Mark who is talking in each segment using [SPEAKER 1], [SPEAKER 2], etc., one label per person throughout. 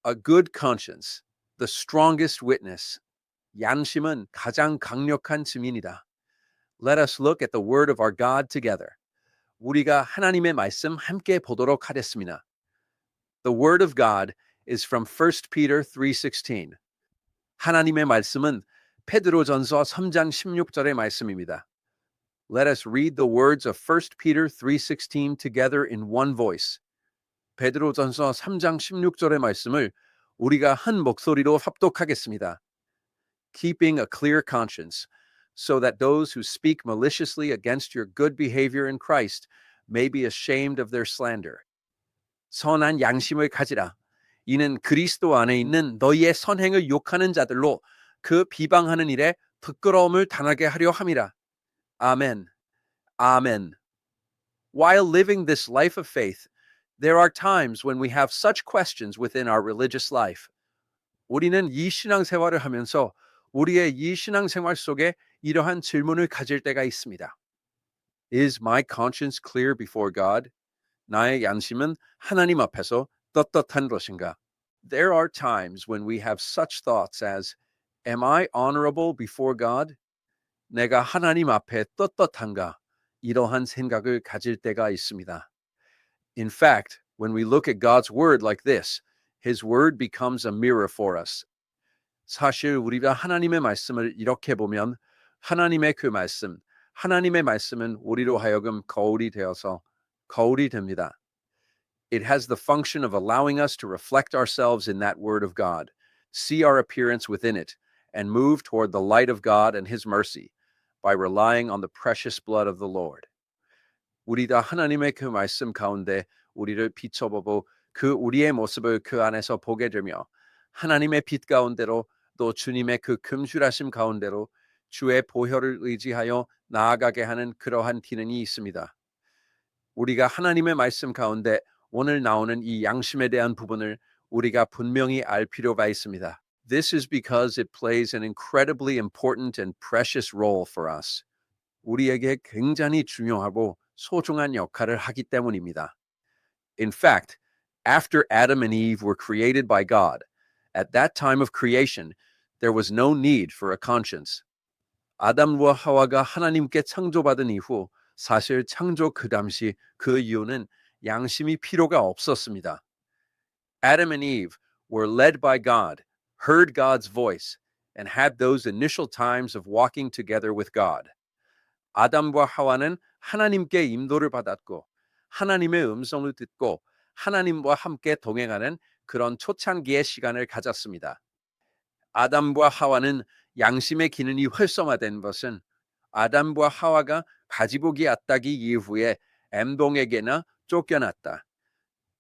[SPEAKER 1] A good conscience, the strongest witness. 양심은 가장 강력한 증인이다. Let us look at the word of our God together. 우리가 하나님의 말씀 함께 보도록 하겠습니다. The word of God is from 1 Peter 3:16. 하나님의 말씀은 베드로전서 3장 16절의 말씀입니다. Let us read the words of 1 Peter 3:16 together in one voice. 베드로전서 3장 16절의 말씀을 우리가 한 목소리로 합독하겠습니다. Keeping a clear conscience, so that those who speak maliciously against your good behavior in Christ may be ashamed of their slander. 선한 양심을 가지라. 이는 그리스도 안에 있는 너희의 선행을 욕하는 자들로 그 비방하는 일에 부끄러움을 당하게 하려 함이라. Amen. Amen. While living this life of faith, there are times when we have such questions within our religious life. 우리는 이 신앙생활을 하면서 우리의 이 신앙생활 속에 이러한 질문을 가질 때가 있습니다. Is my conscience clear before God? 나의 양심은 하나님 앞에서 떳떳한 것인가? There are times when we have such thoughts as, Am I honorable before God? 내가 하나님 앞에 떳떳한가? 이러한 생각을 가질 때가 있습니다. In fact, when we look at God's word like this, His word becomes a mirror for us. 사실 우리가 하나님의 말씀을 이렇게 보면 하나님의 그 말씀, 하나님의 말씀은 우리로 하여금 거울이 되어서 거울이 됩니다. It has the function of allowing us to reflect ourselves in that word of God, see our appearance within it, and move toward the light of God and His mercy by relying on the precious blood of the Lord. 우리가 하나님의 그 말씀 가운데 우리를 비춰보고 그 우리의 모습을 그 안에서 보게 되며 하나님의 빛 가운데로 또 주님의 그 금줄하심 가운데로 주의 보혈을 의지하여 나아가게 하는 그러한 기능이 있습니다. 우리가 하나님의 말씀 가운데 오늘 나오는 이 양심에 대한 부분을 우리가 분명히 알 필요가 있습니다. This is because it plays an incredibly important and precious role for us. 우리에게 굉장히 중요하고 소중한 역할을 하기 때문입니다. In fact, after Adam and Eve were created by God, at that time of creation, there was no need for a conscience. 아담과 하와가 하나님께 창조받은 이후 사실 창조 그 당시 그 이유는 양심이 필요가 없었습니다. Adam and Eve were led by God, heard God's voice, and had those initial times of walking together with God. 아담과 하와는 하나님께 인도를 받았고 하나님의 음성을 듣고 하나님과 함께 동행하는 그런 초창기의 시간을 가졌습니다. 아담과 하와는 양심의 기능이 활성화된 것은 아담과 하와가 가지보기 앗다기 이후에 엠동에게나 쫓겨났다.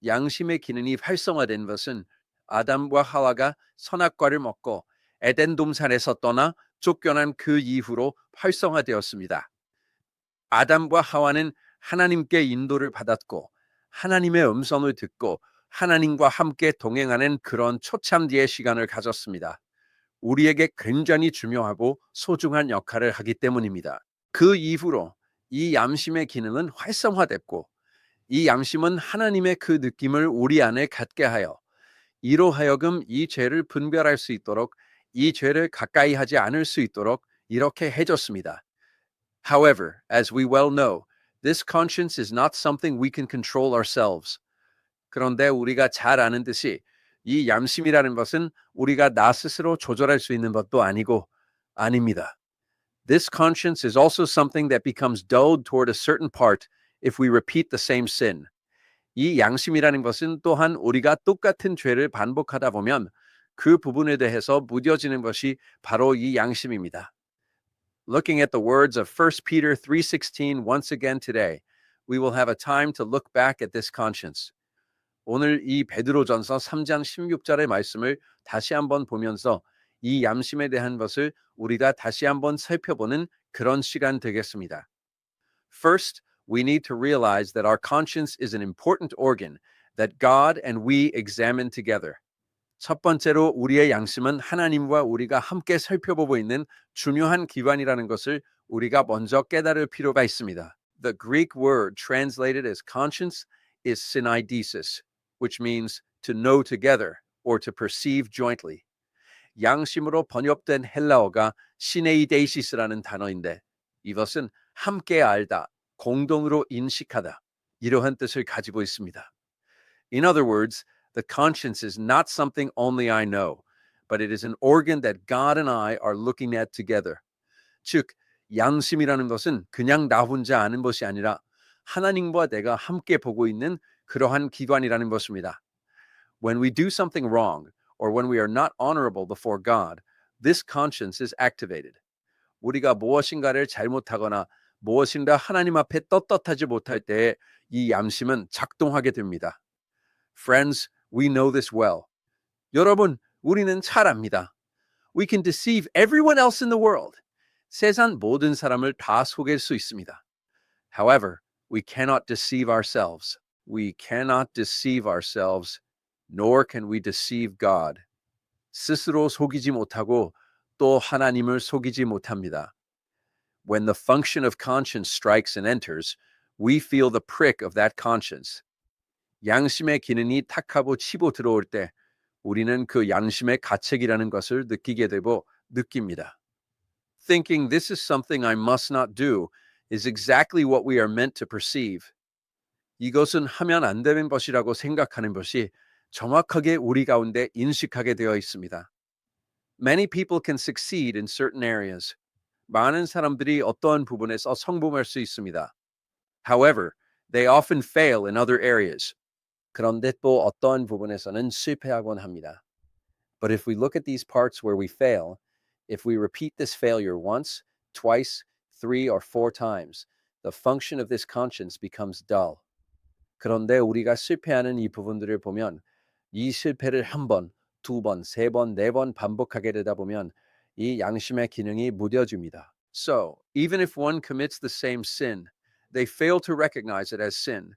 [SPEAKER 1] 양심의 기능이 활성화된 것은 아담과 하와가 선악과를 먹고 에덴 동산에서 떠나 쫓겨난 그 이후로 활성화되었습니다. 아담과 하와는 하나님께 인도를 받았고 하나님의 음성을 듣고 하나님과 함께 동행하는 그런 초창기의 시간을 가졌습니다. 우리에게 굉장히 중요하고 소중한 역할을 하기 때문입니다. 그 이후로 이 양심의 기능은 활성화됐고 이 양심은 하나님의 그 느낌을 우리 안에 갖게 하여 이로 하여금 이 죄를 분별할 수 있도록 이 죄를 가까이 하지 않을 수 있도록 이렇게 해줬습니다. However, as we well know, this conscience is not something we can control ourselves. 그런데 우리가 잘 아는 듯이 이 양심이라는 것은 우리가 나 스스로 조절할 수 있는 것도 아니고 아닙니다. This conscience is also something that becomes dulled toward a certain part if we repeat the same sin. 이 양심이라는 것은 또한 우리가 똑같은 죄를 반복하다 보면 그 부분에 대해서 무뎌지는 것이 바로 이 양심입니다. Looking at the words of 1 Peter 3:16 once again today, we will have a time to look back at this conscience. 오늘 이 베드로전서 3장 16절의 말씀을 다시 한번 보면서 이 양심에 대한 것을 우리가 다시 한번 살펴보는 그런 시간 되겠습니다. First, we need to realize that our conscience is an important organ that God and we examine together. 첫 번째로 우리의 양심은 하나님과 우리가 함께 살펴보고 있는 중요한 기관이라는 것을 우리가 먼저 깨달을 필요가 있습니다. The Greek word translated as conscience is syneidesis, which means to know together or to perceive jointly. 양심으로 번역된 헬라어가 시네이데이시스라는 단어인데 이것은 함께 알다, 공동으로 인식하다 이러한 뜻을 가지고 있습니다. In other words, the conscience is not something only I know, but it is an organ that God and I are looking at together. 즉, 양심이라는 것은 그냥 나 혼자 아는 것이 아니라 하나님과 내가 함께 보고 있는 그러한 기관이라는 것입니다. When we do something wrong, or when we are not honorable before God, this conscience is activated. 우리가 무엇인가를 잘못하거나 무엇인가 하나님 앞에 떳떳하지 못할 때에 이 양심은 작동하게 됩니다. Friends, we know this well. 여러분, 우리는 잘 압니다. We can deceive everyone else in the world. 세상 모든 사람을 다 속일 수 있습니다. However, we cannot deceive ourselves. We cannot deceive ourselves, nor can we deceive God. 스스로 속이지 못하고 또 하나님을 속이지 못합니다. When the function of conscience strikes and enters, we feel the prick of that conscience. 양심의 기능이 탁하고 치고 들어올 때 우리는 그 양심의 가책이라는 것을 느끼게 되고 느낍니다. Thinking this is something I must not do is exactly what we are meant to perceive. 이것은 하면 안 되는 것이라고 생각하는 것이 정확하게 우리 가운데 인식하게 되어 있습니다. Many people can succeed in certain areas. 많은 사람들이 어떠한 부분에서 성공할 수 있습니다. However, they often fail in other areas. 그런데 또 어떠한 부분에서는 실패하곤 합니다. But if we look at these parts where we fail, if we repeat this failure once, twice, 3 or 4 times, the function of this conscience becomes dull. 그런데 우리가 실패하는 이 부분들을 보면 이 실패를 한 번, 두 번, 세 번, 네 번 반복하게 되다 보면 이 양심의 기능이 무뎌집니다. So, even if one commits the same sin, they fail to recognize it as sin.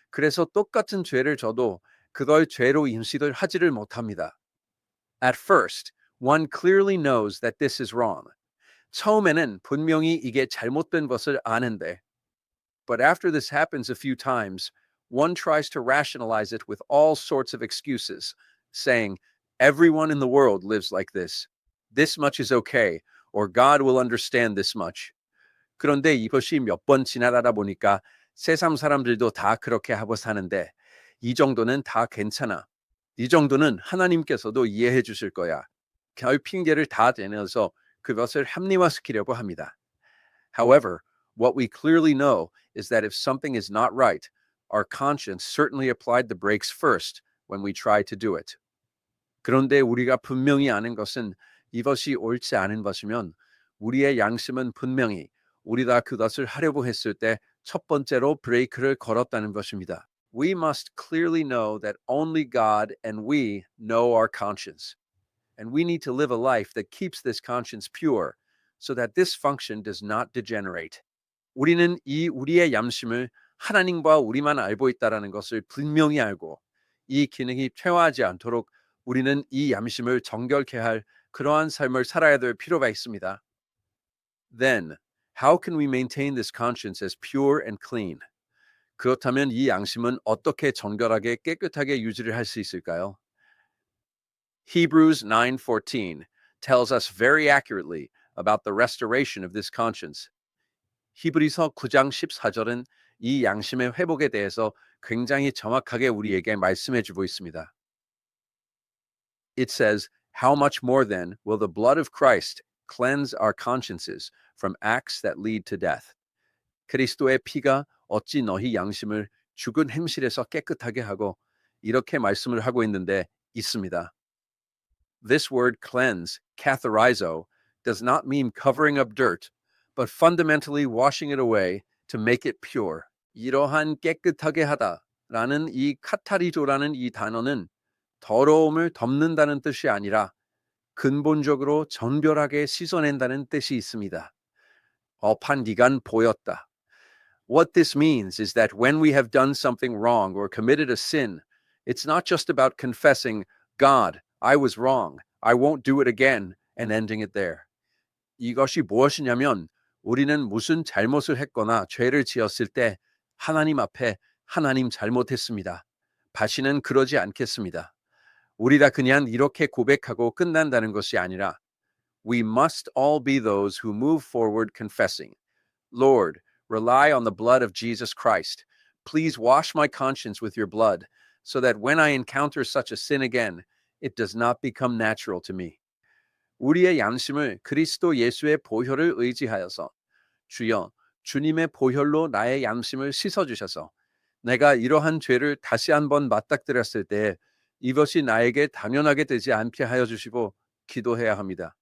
[SPEAKER 1] 그래서 똑같은 죄를 져도 그걸 죄로 인식을 하지를 못합니다. At first, one clearly knows that this is wrong. 처음에는 분명히 이게 잘못된 것을 아는데, but after this happens a few times, one tries to rationalize it with all sorts of excuses, saying, everyone in the world lives like this. This much is okay, or God will understand this much. 그런데 이것이 몇 번 지나가다 보니까 세상 사람들도 다 그렇게 하고 사는데 이 정도는 다 괜찮아. 이 정도는 하나님께서도 이해해 주실 거야. 별 핑계를 다 대면서 그것을 합리화시키려고 합니다. However, what we clearly know is that if something is not right, our conscience certainly applied the brakes first when we try to do it. 그런데 우리가 분명히 아는 것은 이것이 옳지 않은 것이면 우리의 양심은 분명히 우리가 그것을 하려고 했을 때 첫 번째로 브레이크를 걸었다는 것입니다. We must clearly know that only God and we know our conscience. And we need to live a life that keeps this conscience pure so that this function does not degenerate. 우리는 이 우리의 양심을 하나님과 우리만 알고 있다는 것을 분명히 알고 이 기능이 퇴화하지 않도록 우리는 이 양심을 정결케 할 그러한 삶을 살아야 될 필요가 있습니다. Then, how can we maintain this conscience as pure and clean? 그렇다면 이 양심은 어떻게 정결하게 깨끗하게 유지를 할 수 있을까요? Hebrews 9:14 tells us very accurately about the restoration of this conscience. 히브리서 9장 14절은 이 양심의 회복에 대해서 굉장히 정확하게 우리에게 말씀해 주고 있습니다. It says, How much more then will the blood of Christ cleanse our consciences from acts that lead to death? 그리스도의 피가 어찌 너희 양심을 죽은 행실에서 깨끗하게 하고 이렇게 말씀을 하고 있습니다. This word cleanse, katharizo, does not mean covering up dirt, but fundamentally washing it away to make it pure. 이러한 깨끗하게 하다라는 이 카타리조라는 이 단어는 더러움을 덮는다는 뜻이 아니라 근본적으로 정결하게 씻어낸다는 뜻이 있습니다. 업한 기간 보였다. What this means is that when we have done something wrong or committed a sin, it's not just about confessing, God, I was wrong, I won't do it again, and ending it there. 이것이 무엇이냐면 우리는 무슨 잘못을 했거나 죄를 지었을 때 하나님 앞에 하나님 잘못했습니다. 다시는 그러지 않겠습니다. 우리 다 그냥 이렇게 고백하고 끝난다는 것이 아니라 we must all be those who move forward confessing, Lord, rely on the blood of Jesus Christ. Please wash my conscience with your blood so that when I encounter such a sin again, it does not become natural to me. 우리의 양심을 그리스도 예수의 보혈을 의지하여서 주여 주님의 보혈로 나의 양심을 씻어주셔서 내가 이러한 죄를 다시 한번 맞닥뜨렸을 때 이것이 나에게 당연하게 되지 않게 하여 주시고 기도해야 합니다.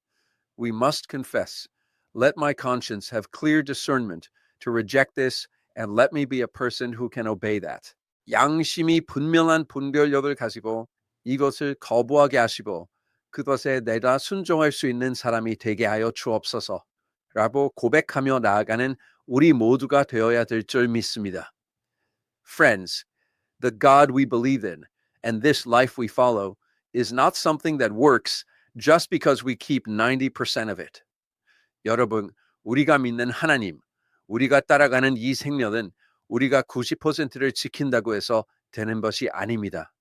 [SPEAKER 1] We must confess. Let my conscience have clear discernment to reject this and let me be a person who can obey that. 양심이 분명한 분별력을 가지고 이것을 거부하게 하시고 그것에 내가 순종할 수 있는 사람이 되게 하여 주옵소서. 라고 고백하며 나아가는 우리 모두가 되어야 될 줄 믿습니다. Friends, the God we believe in and this life we follow is not something that works just because we keep 90% of it. 여러분, 우리가 믿는 하나님, 우리가 따라가는 이 생명은 우리가 90%를 지킨다고 해서 되는 것이 아닙니다.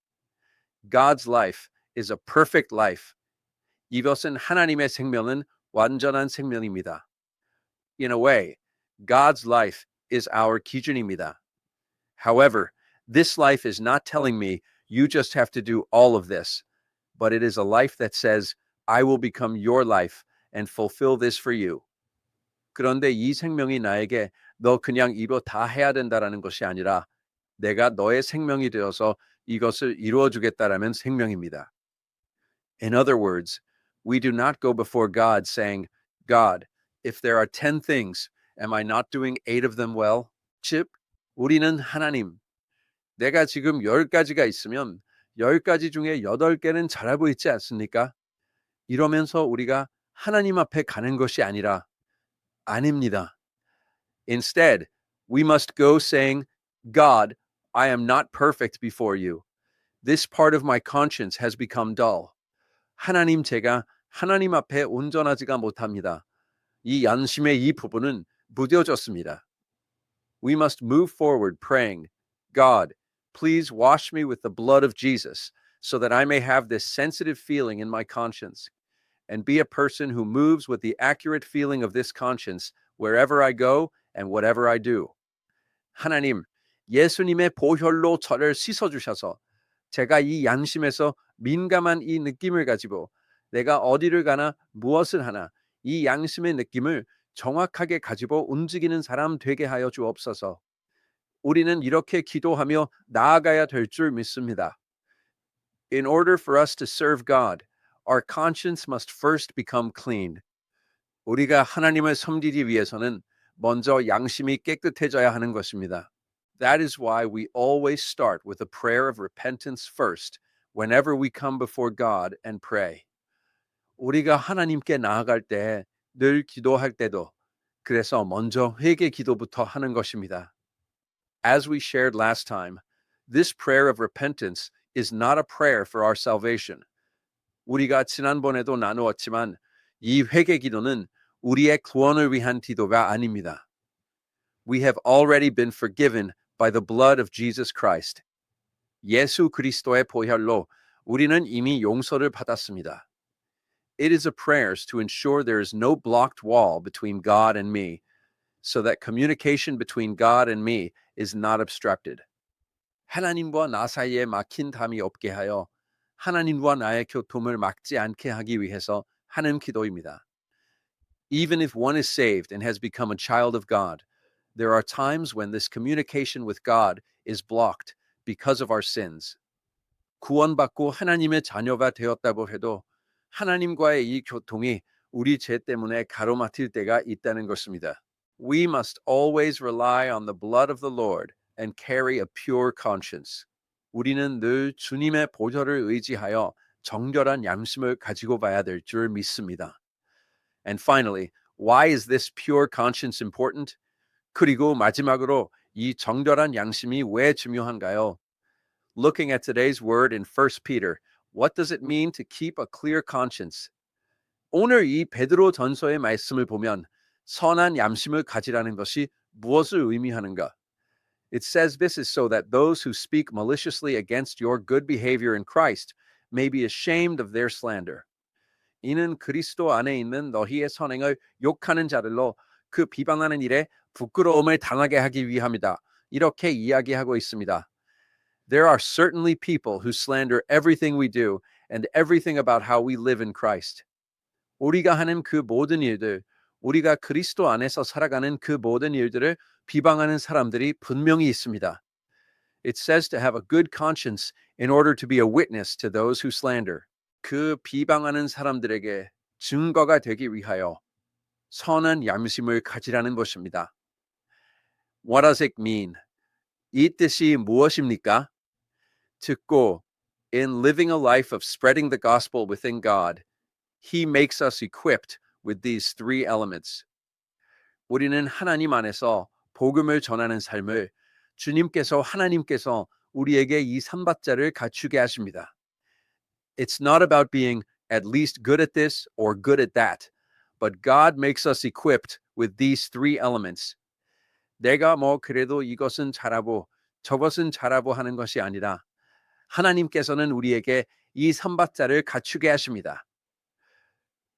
[SPEAKER 1] God's life is a perfect life. 이것은 하나님의 생명은 완전한 생명입니다. In a way, God's life is our 기준입니다. However, this life is not telling me you just have to do all of this, but it is a life that says, I will become your life and fulfill this for you. 그런데 이 생명이 나에게 너 그냥 이거 다 해야 된다라는 것이 아니라 내가 너의 생명이 되어서 이것을 이루어 주겠다라는 생명입니다. In other words, we do not go before God saying, God, if there are 10 things, am I not doing 8 of them well? 즉, 우리는 하나님, 내가 지금 10가지가 있으면 10가지 중에 8개는 잘하고 있지 않습니까? 이러면서 우리가 하나님 앞에 가는 것이 아니라 아닙니다. Instead, we must go saying, God, I am not perfect before you. This part of my conscience has become dull. 하나님, 제가 하나님 앞에 온전하지가 못합니다. 이 양심의 이 부분은 무뎌졌습니다. We must move forward praying, God, please wash me with the blood of Jesus so that I may have this sensitive feeling in my conscience and be a person who moves with the accurate feeling of this conscience wherever I go and whatever I do. 하나님, 예수님의 보혈로 저를 씻어주셔서 제가 이 양심에서 민감한 이 느낌을 가지고 내가 어디를 가나 무엇을 하나 이 양심의 느낌을 정확하게 가지고 움직이는 사람 되게 하여 주옵소서. 우리는 이렇게 기도하며 나아가야 될 줄 믿습니다. In order for us to serve God, our conscience must first become clean. 우리가 하나님을 섬기기 위해서는 먼저 양심이 깨끗해져야 하는 것입니다. That is why we always start with a prayer of repentance first whenever we come before God and pray. 우리가 하나님께 나아갈 때 늘 기도할 때도 그래서 먼저 회개 기도부터 하는 것입니다. As we shared last time, this prayer of repentance is not a prayer for our salvation. 우리가 지난번에도 나누었지만 이 회개 기도는 우리의 구원을 위한 기도가 아닙니다. We have already been forgiven by the blood of Jesus Christ. 예수 그리스도의 보혈로 우리는 이미 용서를 받았습니다. It is a prayer to ensure there is no blocked wall between God and me, so that communication between God and me is not obstructed. 하나님과 나 사이에 막힌 담이 없게 하여 하나님과 나의 교통을 막지 않게 하기 위해서 하는 기도입니다. Even if one is saved and has become a child of God, there are times when this communication with God is blocked because of our sins. 구원받고 하나님의 자녀가 되었다고 해도 하나님과의 이 교통이 우리 죄 때문에 가로막힐 때가 있다는 것입니다. We must always rely on the blood of the Lord and carry a pure conscience. 우리는 늘 주님의 보혈을 의지하여 정결한 양심을 가지고 봐야 될 줄 믿습니다. And finally, why is this pure conscience important? 그리고 마지막으로 이 정결한 양심이 왜 중요한가요? Looking at today's word in 1 Peter, what does it mean to keep a clear conscience? 오늘 이 베드로 전서의 말씀을 보면 선한 양심을 가지라는 것이 무엇을 의미하는가? It says this is so that those who speak maliciously against your good behavior in Christ may be ashamed of their slander. 이는 그리스도 안에 있는 너희의 선행을 욕하는 자들로 그 비방하는 일에 부끄러움을 당하게 하기 위함이다. 이렇게 이야기하고 있습니다. There are certainly people who slander everything we do and everything about how we live in Christ. 우리가 하는 그 모든 일들, 우리가 그리스도 안에서 살아가는 그 모든 일들을 비방하는 사람들이 분명히 있습니다. It says to have a good conscience in order to be a witness to those who slander. 그 비방하는 사람들에게 증거가 되기 위하여 선한 양심을 가지라는 것입니다. What does it mean? 이 뜻이 무엇입니까? 듣고, in living a life of spreading the gospel within God, He makes us equipped with these three elements. 우리는 하나님 안에서 복음을 전하는 삶을 하나님께서 우리에게 이 삼박자를 갖추게 하십니다. It's not about being at least good at this or good at that, but God makes us equipped with these three elements. 내가 그래도 이것은 잘하고 저것은 잘하고 하는 것이 아니라 하나님께서는 우리에게 이 삼박자를 갖추게 하십니다.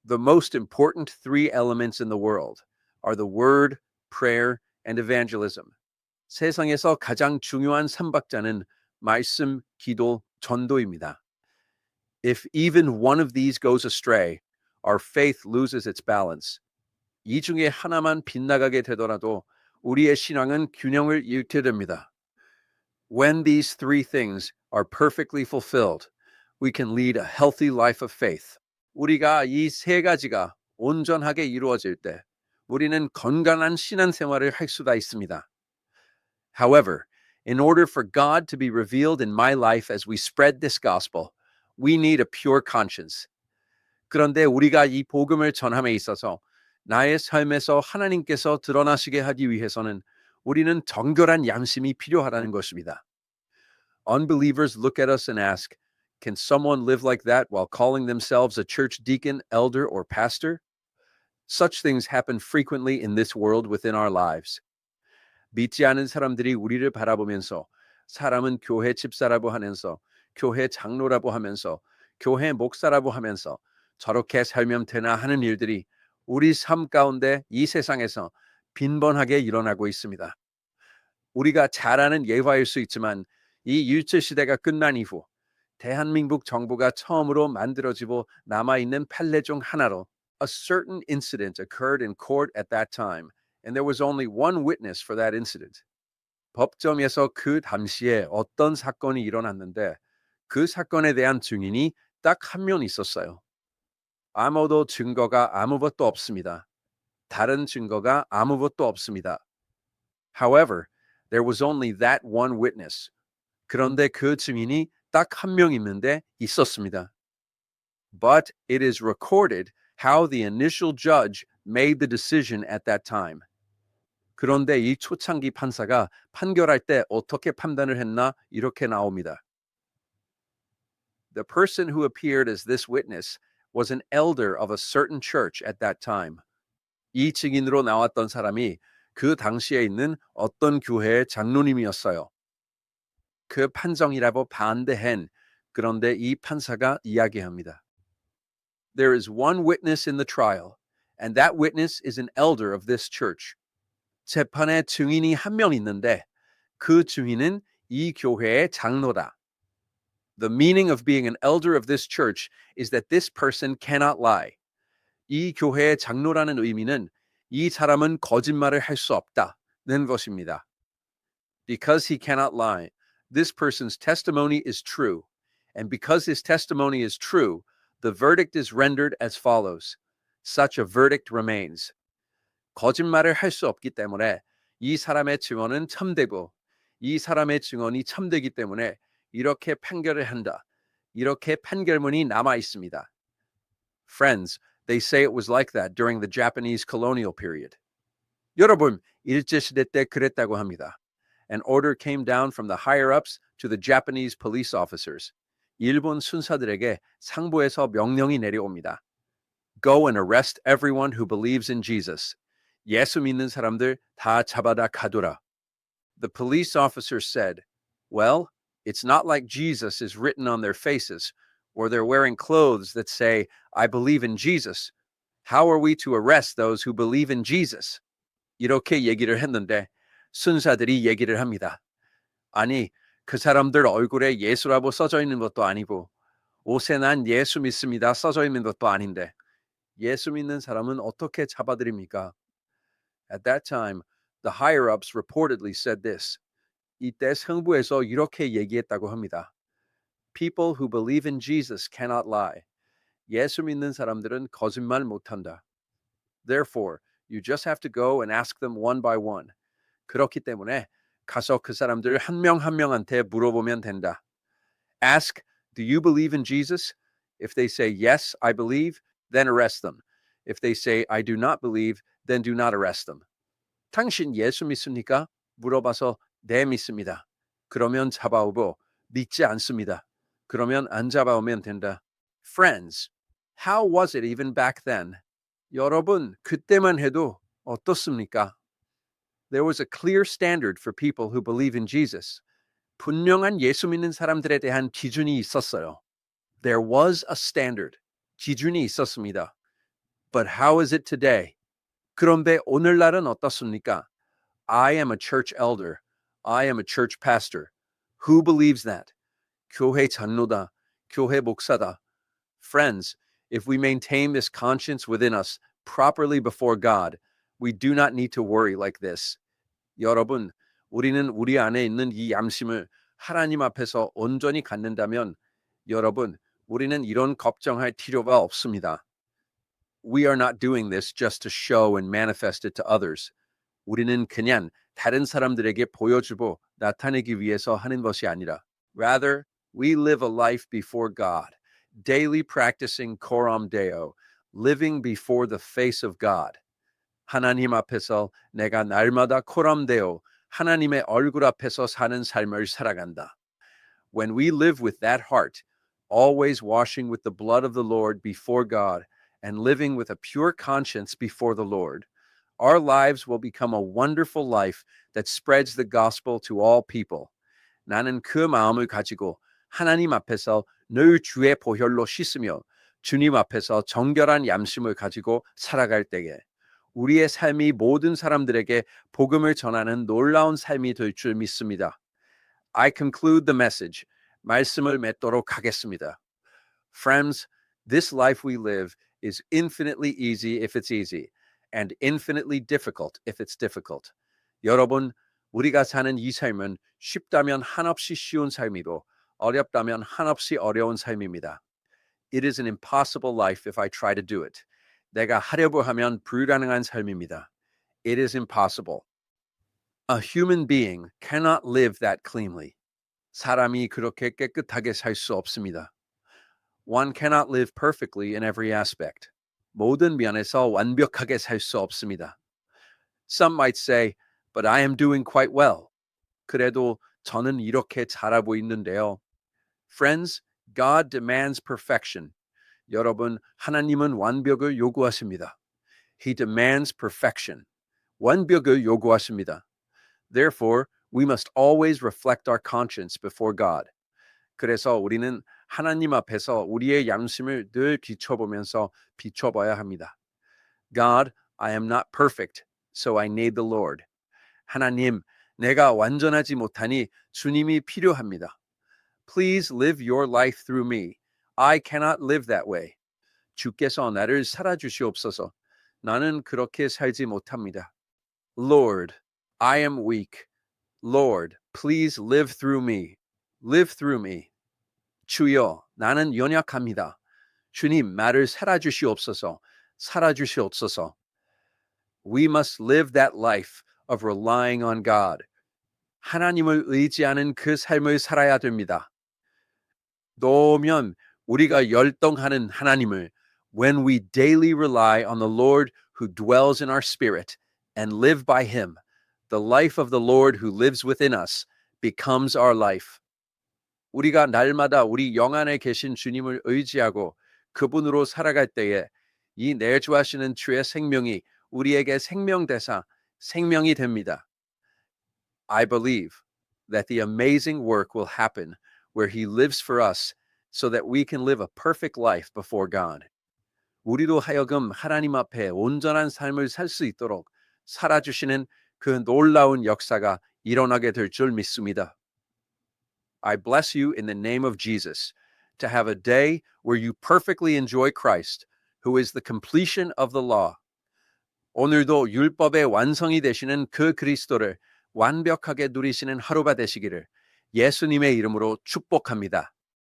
[SPEAKER 1] The most important three elements in the world are the word, prayer, and evangelism. 세상에서 가장 중요한 삼박자는 말씀, 기도, 전도입니다. If even one of these goes astray, our faith loses its balance. 이 중에 하나만 빗나가게 되더라도 우리의 신앙은 균형을 잃게 됩니다. When these three things are perfectly fulfilled, we can lead a healthy life of faith. 우리가 이 세 가지가 온전하게 이루어질 때 우리는 건강한 신앙생활을 할 수가 있습니다. However, in order for God to be revealed in my life as we spread this gospel, we need a pure conscience. 그런데 우리가 이 복음을 전함에 있어서 나의 삶에서 하나님께서 드러나시게 하기 위해서는 우리는 정결한 양심이 필요하다는 것입니다. Unbelievers look at us and ask, can someone live like that while calling themselves a church deacon, elder, or pastor? Such things happen frequently in this world within our lives. 믿지 않은 사람들이 우리를 바라보면서 사람은 교회 집사라고 하면서 교회 장로라고 하면서 교회 목사라고 하면서 저렇게 살면 되나 하는 일들이 우리 삶 가운데 이 세상에서 빈번하게 일어나고 있습니다. 우리가 잘 아는 예화일 수 있지만 이 일제시대가 끝난 이후 대한민국 정부가 처음으로 만들어지고 남아있는 판례 중 하나로 a certain incident occurred in court at that time, and there was only one witness for that incident. 법정에서 그 당시에 어떤 사건이 일어났는데 그 사건에 대한 증인이 딱 한 명 있었어요. 아무도 증거가 아무것도 없습니다. 다른 증거가 아무것도 없습니다. However, there was only that one witness. 그런데 그 증인이 딱 한 명 있는데 있었습니다. But it is recorded how the initial judge made the decision at that time. 그런데 이 초창기 판사가 판결할 때 어떻게 판단을 했나 이렇게 나옵니다. The person who appeared as this witness was an elder of a certain church at that time. 이 증인으로 나왔던 사람이 그 당시에 있는 어떤 교회의 장로님이었어요. 그 판정이라고 반대한 그런데 이 판사가 이야기합니다. There is one witness in the trial, and that witness is an elder of this church. 재판에 증인이 한 명 있는데 그 증인은 이 교회의 장로다. The meaning of being an elder of this church is that this person cannot lie. 이 교회의 장로라는 의미는 이 사람은 거짓말을 할 수 없다는 것입니다. Because he cannot lie, this person's testimony is true. And because his testimony is true, the verdict is rendered as follows. Such a verdict remains. 거짓말을 할 수 없기 때문에 이 사람의 증언은 참되고 이 사람의 증언이 참되기 때문에 이렇게 판결을 한다. 이렇게 판결문이 남아 있습니다. Friends, they say it was like that during the Japanese colonial period. 여러분, 일제시대 때 그랬다고 합니다. An order came down from the higher-ups to the Japanese police officers. 일본 순사들에게 상부에서 명령이 내려옵니다. Go and arrest everyone who believes in Jesus. 예수 믿는 사람들 다 잡아다 가두라. The police officer said, Well, it's not like Jesus is written on their faces. or they're wearing clothes that say, I believe in Jesus. How are we to arrest those who believe in Jesus? 이렇게 얘기를 했는데 순사들이 얘기를 합니다. 아니, 그 사람들 얼굴에 예수라고 써져 있는 것도 아니고 옷에 난 예수 믿습니다 써져 있는 것도 아닌데 예수 믿는 사람은 어떻게 잡아들입니까? At that time, the higher-ups reportedly said this. 이때 성부에서 이렇게 얘기했다고 합니다. People who believe in Jesus cannot lie. 예수 믿는 사람들은 거짓말 못한다. Therefore, you just have to go and ask them one by one. 그렇기 때문에 가서 그 사람들 한 명 한 명한테 물어보면 된다. Ask, do you believe in Jesus? If they say, yes, I believe, then arrest them. If they say, I do not believe, then do not arrest them. 당신 예수 믿습니까? 물어봐서 네 믿습니다. 그러면 잡아오고 믿지 않습니다. 그러면 안 잡아오면 된다. Friends, how was it even back then? 여러분, 그때만 해도 어떻습니까? There was a clear standard for people who believe in Jesus. 분명한 예수 믿는 사람들에 대한 기준이 있었어요. There was a standard. 기준이 있었습니다. But how is it today? 그런데 오늘날은 어떻습니까? I am a church elder. I am a church pastor. Who believes that? 교회 장로다. 교회 목사다. Friends, if we maintain this conscience within us properly before God, we do not need to worry like this. 여러분, 우리는 우리 안에 있는 이 양심을 하나님 앞에서 온전히 갖는다면 여러분, 우리는 이런 걱정할 필요가 없습니다. We are not doing this just to show and manifest it to others. 우리는 그냥 다른 사람들에게 보여주고 나타내기 위해서 하는 것이 아니라 Rather, we live a life before God, daily practicing coram deo, living before the face of God. 하나님 앞에서 내가 날마다 coram deo, 하나님의 얼굴 앞에서 사는 삶을 살아간다. When we live with that heart, always washing with the blood of the Lord before God, and living with a pure conscience before the Lord, our lives will become a wonderful life that spreads the gospel to all people. 나는 그 마음을 가지고 하나님 앞에서 늘 주의 보혈로 씻으며 주님 앞에서 정결한 양심을 가지고 살아갈 때에 우리의 삶이 모든 사람들에게 복음을 전하는 놀라운 삶이 될 줄 믿습니다. I conclude the message. 말씀을 맺도록 하겠습니다. Friends, this life we live is infinitely easy if it's easy, and infinitely difficult if it's difficult. 여러분, 우리가 사는 이 삶은 쉽다면 한없이 쉬운 삶이고 어렵다면 한없이 어려운 삶입니다. It is an impossible life if I try to do it. 내가 하려고 하면 불가능한 삶입니다. It is impossible. A human being cannot live that cleanly. 사람이 그렇게 깨끗하게 살 수 없습니다. One cannot live perfectly in every aspect. 모든 면에서 완벽하게 살 수 없습니다. Some might say, but I am doing quite well. 그래도 저는 이렇게 잘하고 있는데요. Friends, God demands perfection. 여러분, 하나님은 완벽을 요구하십니다. He demands perfection. 완벽을 요구하십니다. Therefore, we must always reflect our conscience before God. 그래서 우리는 하나님 앞에서 우리의 양심을 늘 비춰보면서 비춰봐야 합니다. God, I am not perfect, so I need the Lord. 하나님, 내가 완전하지 못하니 주님이 필요합니다. Please live your life through me. I cannot live that way. 주께서 나를 살아주시옵소서. 나는 그렇게 살지 못합니다. Lord, I am weak. Lord, please live through me. Live through me. 주여, 나는 연약합니다. 주님, 나를 살아주시옵소서. 살아주시옵소서. We must live that life of relying on God. 하나님을 의지하는 그 삶을 살아야 됩니다. 또면 우리가 열동하는 하나님을 when we daily rely on the Lord who dwells in our spirit and live by him, the life of the Lord who lives within us becomes our life. 우리가 날마다 우리 영 안에 계신 주님을 의지하고 그분으로 살아갈 때에 이 내주하시는 주의 생명이 우리에게 생명되사 생명이 됩니다. I believe that the amazing work will happen where he lives for us so that we can live a perfect life before God. 우리로 하여금 하나님 앞에 온전한 삶을 살 수 있도록 살아주시는 그 놀라운 역사가 일어나게 될 줄 믿습니다. I bless you in the name of Jesus to have a day where you perfectly enjoy Christ, who is the completion of the law. 오늘도 율법의 완성이 되시는 그 그리스도를 완벽하게 누리시는 하루가 되시기를 예수님의 이름으로 축복합니다.